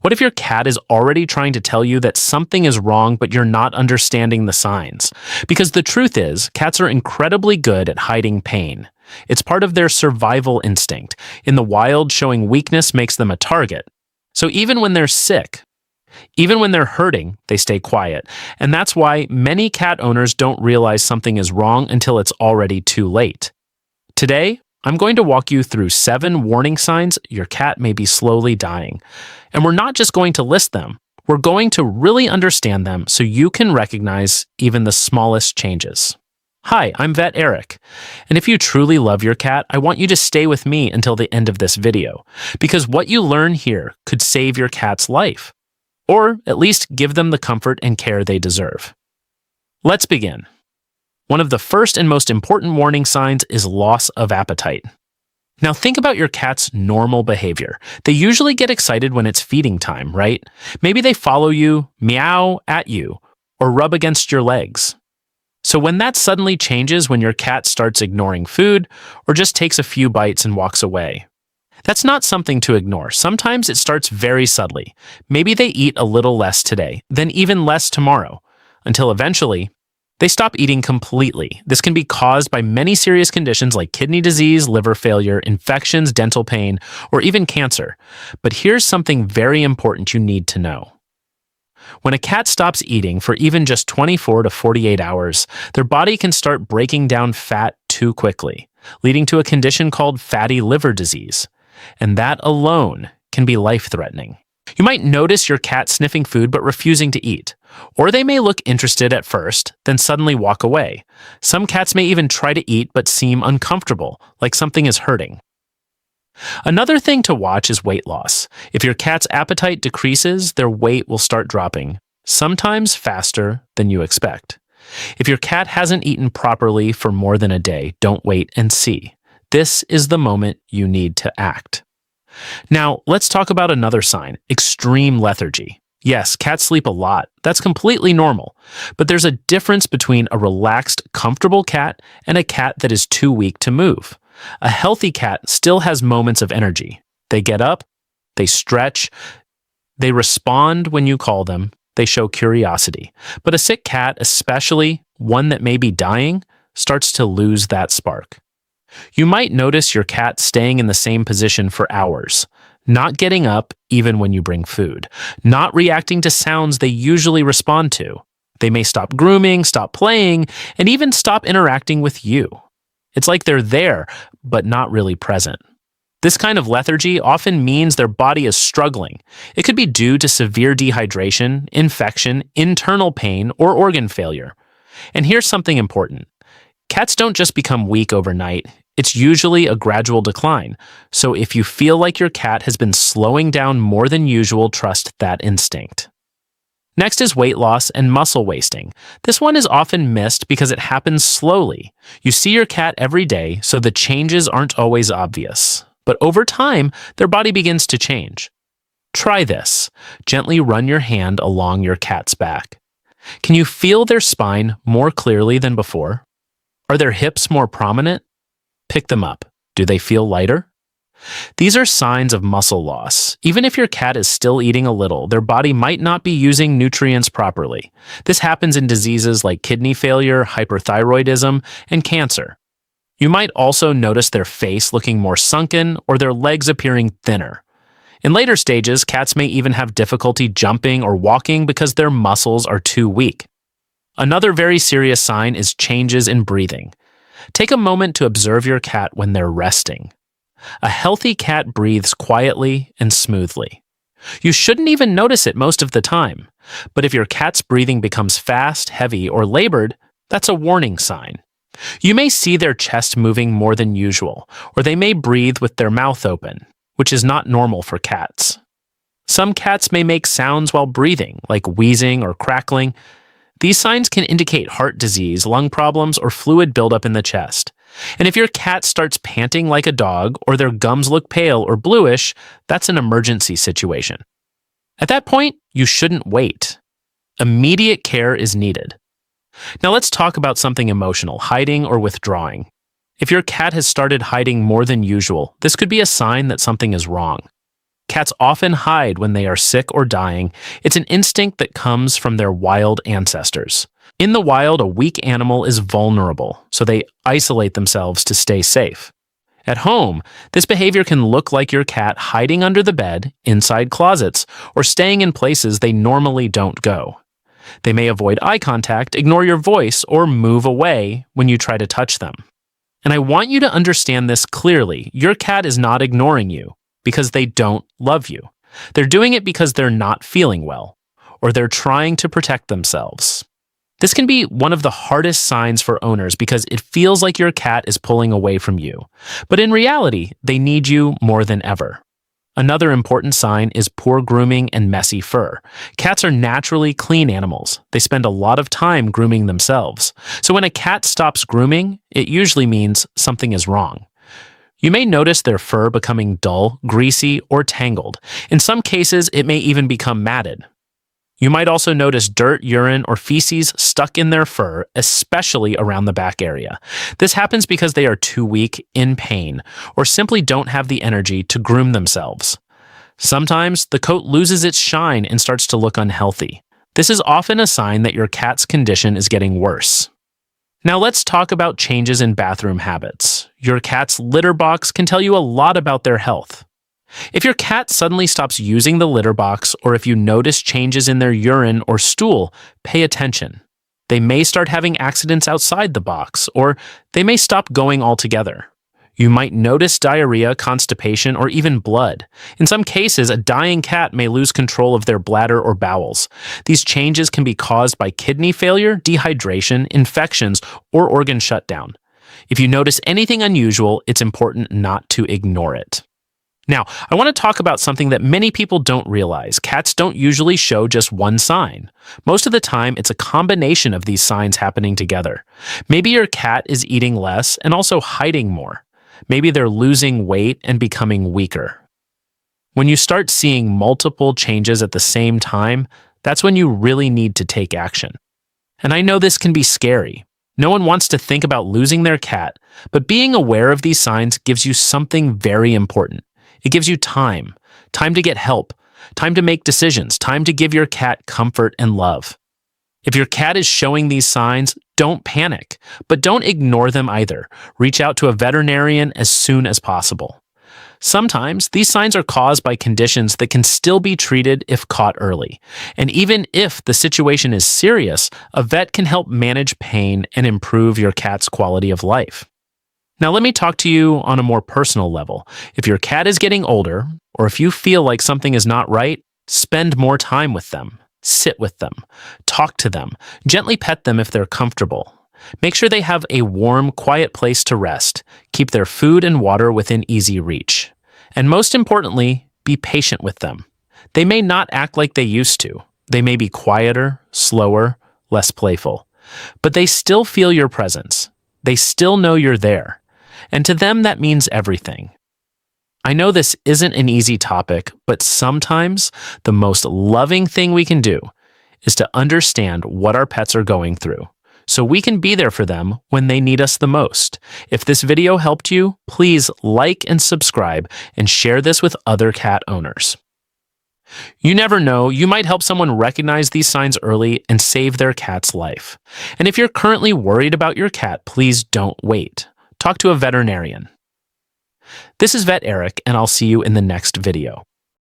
What if your cat is already trying to tell you that something is wrong, but you're not understanding the signs? Because the truth is, cats are incredibly good at hiding pain. It's part of their survival instinct. In the wild, showing weakness makes them a target. So even when they're sick, even when they're hurting, they stay quiet. And that's why many cat owners don't realize something is wrong until it's already too late. Today, I'm going to walk you through 7 warning signs your cat may be slowly dying. And we're not just going to list them, we're going to really understand them so you can recognize even the smallest changes. Hi, I'm Vet Eric, and if you truly love your cat, I want you to stay with me until the end of this video, because what you learn here could save your cat's life, or at least give them the comfort and care they deserve. Let's begin. One of the first and most important warning signs is loss of appetite. Now think about your cat's normal behavior. They usually get excited when it's feeding time, right? Maybe they follow you, meow at you, or rub against your legs. So when that suddenly changes when your cat starts ignoring food or just takes a few bites and walks away, that's not something to ignore. Sometimes it starts very subtly. Maybe they eat a little less today, then even less tomorrow, until eventually they stop eating completely. This can be caused by many serious conditions like kidney disease, liver failure, infections, dental pain, or even cancer. But here's something very important you need to know. When a cat stops eating for even just 24 to 48 hours, their body can start breaking down fat too quickly, leading to a condition called fatty liver disease. And that alone can be life-threatening. You might notice your cat sniffing food but refusing to eat. Or they may look interested at first, then suddenly walk away. Some cats may even try to eat but seem uncomfortable, like something is hurting. Another thing to watch is weight loss. If your cat's appetite decreases, their weight will start dropping, sometimes faster than you expect. If your cat hasn't eaten properly for more than a day, don't wait and see. This is the moment you need to act. Now, let's talk about another sign, extreme lethargy. Yes, cats sleep a lot. That's completely normal. But there's a difference between a relaxed, comfortable cat and a cat that is too weak to move. A healthy cat still has moments of energy. They get up, they stretch, they respond when you call them, they show curiosity. But a sick cat, especially one that may be dying, starts to lose that spark. You might notice your cat staying in the same position for hours, not getting up even when you bring food, not reacting to sounds they usually respond to. They may stop grooming, stop playing, and even stop interacting with you. It's like they're there, but not really present. This kind of lethargy often means their body is struggling. It could be due to severe dehydration, infection, internal pain, or organ failure. And here's something important. Cats don't just become weak overnight. It's usually a gradual decline. So if you feel like your cat has been slowing down more than usual, trust that instinct. Next is weight loss and muscle wasting. This one is often missed because it happens slowly. You see your cat every day, so the changes aren't always obvious. But over time, their body begins to change. Try this. Gently run your hand along your cat's back. Can you feel their spine more clearly than before? Are their hips more prominent? Pick them up. Do they feel lighter? These are signs of muscle loss. Even if your cat is still eating a little, their body might not be using nutrients properly. This happens in diseases like kidney failure, hyperthyroidism, and cancer. You might also notice their face looking more sunken or their legs appearing thinner. In later stages, cats may even have difficulty jumping or walking because their muscles are too weak. Another very serious sign is changes in breathing. Take a moment to observe your cat when they're resting. A healthy cat breathes quietly and smoothly. You shouldn't even notice it most of the time, but if your cat's breathing becomes fast, heavy, or labored, that's a warning sign. You may see their chest moving more than usual, or they may breathe with their mouth open, which is not normal for cats. Some cats may make sounds while breathing, like wheezing or crackling. These signs can indicate heart disease, lung problems, or fluid buildup in the chest. And if your cat starts panting like a dog, or their gums look pale or bluish, that's an emergency situation. At that point, you shouldn't wait. Immediate care is needed. Now let's talk about something emotional, hiding or withdrawing. If your cat has started hiding more than usual, this could be a sign that something is wrong. Cats often hide when they are sick or dying. It's an instinct that comes from their wild ancestors. In the wild, a weak animal is vulnerable, so they isolate themselves to stay safe. At home, this behavior can look like your cat hiding under the bed, inside closets, or staying in places they normally don't go. They may avoid eye contact, ignore your voice, or move away when you try to touch them. And I want you to understand this clearly. Your cat is not ignoring you because they don't love you. They're doing it because they're not feeling well, or they're trying to protect themselves. This can be one of the hardest signs for owners because it feels like your cat is pulling away from you. But in reality, they need you more than ever. Another important sign is poor grooming and messy fur. Cats are naturally clean animals. They spend a lot of time grooming themselves. So when a cat stops grooming, it usually means something is wrong. You may notice their fur becoming dull, greasy, or tangled. In some cases, it may even become matted. You might also notice dirt, urine, or feces stuck in their fur, especially around the back area. This happens because they are too weak, in pain, or simply don't have the energy to groom themselves. Sometimes the coat loses its shine and starts to look unhealthy. This is often a sign that your cat's condition is getting worse. Now let's talk about changes in bathroom habits. Your cat's litter box can tell you a lot about their health. If your cat suddenly stops using the litter box, or if you notice changes in their urine or stool, pay attention. They may start having accidents outside the box, or they may stop going altogether. You might notice diarrhea, constipation, or even blood. In some cases, a dying cat may lose control of their bladder or bowels. These changes can be caused by kidney failure, dehydration, infections, or organ shutdown. If you notice anything unusual, it's important not to ignore it. Now, I want to talk about something that many people don't realize. Cats don't usually show just one sign. Most of the time, it's a combination of these signs happening together. Maybe your cat is eating less and also hiding more. Maybe they're losing weight and becoming weaker. When you start seeing multiple changes at the same time, that's when you really need to take action. And I know this can be scary. No one wants to think about losing their cat, but being aware of these signs gives you something very important. It gives you time to get help, time to make decisions, time to give your cat comfort and love. If your cat is showing these signs, don't panic, but don't ignore them either. Reach out to a veterinarian as soon as possible. Sometimes these signs are caused by conditions that can still be treated if caught early. And even if the situation is serious, a vet can help manage pain and improve your cat's quality of life. Now let me talk to you on a more personal level. If your cat is getting older, or if you feel like something is not right, spend more time with them. Sit with them. Talk to them. Gently pet them if they're comfortable. Make sure they have a warm, quiet place to rest. Keep their food and water within easy reach. And most importantly, be patient with them. They may not act like they used to. They may be quieter, slower, less playful. But they still feel your presence. They still know you're there. And to them, that means everything. I know this isn't an easy topic, but sometimes the most loving thing we can do is to understand what our pets are going through, so we can be there for them when they need us the most. If this video helped you, please like and subscribe and share this with other cat owners. You never know, you might help someone recognize these signs early and save their cat's life. And if you're currently worried about your cat, please don't wait. Talk to a veterinarian. This is Vet Eric, and I'll see you in the next video.